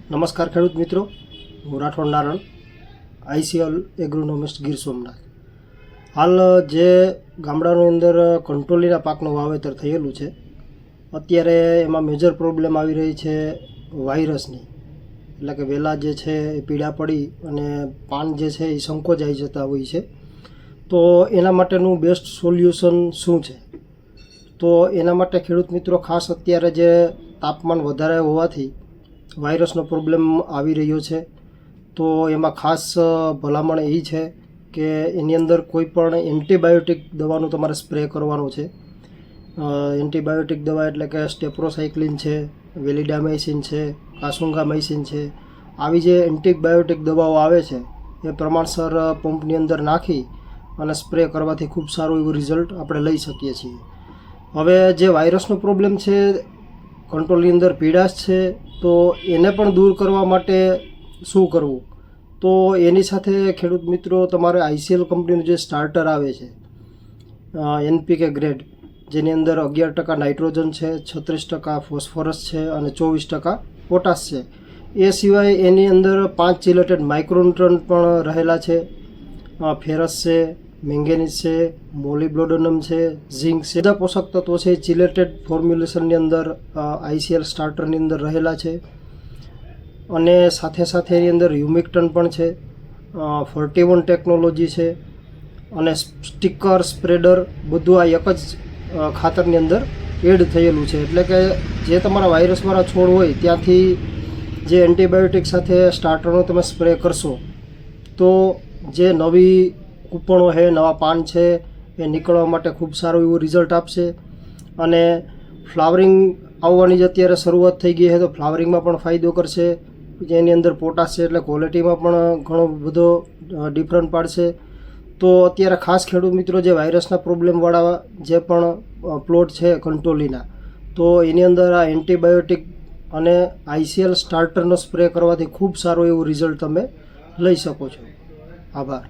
નમસ્કાર ખેડૂત મિત્રો, હું રાઠોડ નારણ, આઈસીએલ એગ્રોનોમિસ્ટ ગીર સોમનાથ. હાલ જે ગામડાની અંદર કંટ્રોલીના પાકનું વાવેતર થયેલું છે, અત્યારે એમાં મેજર પ્રોબ્લેમ આવી રહી છે વાયરસની. એટલે કે વેલા જે છે એ પીળા પડી અને પાન જે છે એ સંકોચાઈ જતા હોય છે. તો એના માટેનું બેસ્ટ સોલ્યુશન શું છે? તો એના માટે ખેડૂત મિત્રો ખાસ અત્યારે જે તાપમાન વધારે હોવાથી વાયરસનો પ્રોબ્લેમ આવી રહ્યો છે, તો એમાં ખાસ ભલામણ એ છે કે એની અંદર કોઈ પણ એન્ટીબાયોટિક દવાનું તમારે સ્પ્રે કરવાનું છે. એન્ટીબાયોટિક દવા એટલે કે સ્ટેપ્રોસાઇક્લિન છે, વેલિડામાઇસિન છે, કાસુંગામાઇસિન છે, આવી જે એન્ટીબાયોટિક દવાઓ આવે છે એ પ્રમાણસર પંપની અંદર નાખી અને સ્પ્રે કરવાથી ખૂબ સારું એવું રિઝલ્ટ આપણે લઈ શકીએ છીએ. હવે જે વાયરસનો પ્રોબ્લેમ છે, કંટ્રોલની અંદર પીડાશ છે, તો એને પણ દૂર કરવા માટે શું કરવું? તો એની સાથે ખેડૂત મિત્રો તમારે આઈસીએલ કંપનીનું જે સ્ટાર્ટર આવે છે NPK ગ્રેડ, જેની અંદર 11% નાઇટ્રોજન છે, 36% ફોસ્ફરસ છે અને 24% પોટાશ છે. એ સિવાય એની અંદર 5 ચિલેટેડ માઇક્રોન્યુટ્રન્ટ પણ રહેલા છે. ફેરસ છે, મેંગેનીઝ છે, મોલિબ્લોડનમ છે, ઝિંક છે, બધા પોષક તત્વો છે ચિલેટેડ ફોર્મ્યુલેશનની અંદર આઈસીએલ સ્ટાર્ટરની અંદર રહેલા છે. અને સાથે સાથે એની અંદર હ્યુમિકટન પણ છે, 41 ટેકનોલોજી છે અને સ્ટીકર સ્પ્રેડર, બધું આ એક જ ખાતરની અંદર એડ થયેલું છે. એટલે કે જે તમારા વાયરસવાળા છોડ હોય ત્યાંથી જે એન્ટીબાયોટિક સાથે સ્ટાર્ટરનો તમે સ્પ્રે કરશો તો જે નવી કૂપણો છે, નવા પાન છે, એ નીકળવા માટે ખૂબ સારું એવું રિઝલ્ટ આપશે. અને ફ્લાવરિંગ આવવાની જ અત્યારે શરૂઆત થઈ ગઈ છે, તો ફ્લાવરિંગમાં પણ ફાયદો કરશે. જેની અંદર પોટાશ છે એટલે ક્વોલિટીમાં પણ ઘણો બધો ડિફરન્ટ પાડશે. તો અત્યારે ખાસ ખેડૂત મિત્રો જે વાયરસના પ્રોબ્લેમવાળા જે પણ પ્લોટ છે કંટ્રોલીના, તો એની અંદર આ એન્ટીબાયોટિક અને આઈસીએલ સ્ટાર્ટરનો સ્પ્રે કરવાથી ખૂબ સારું એવું રિઝલ્ટ તમે લઈ શકો છો. આભાર.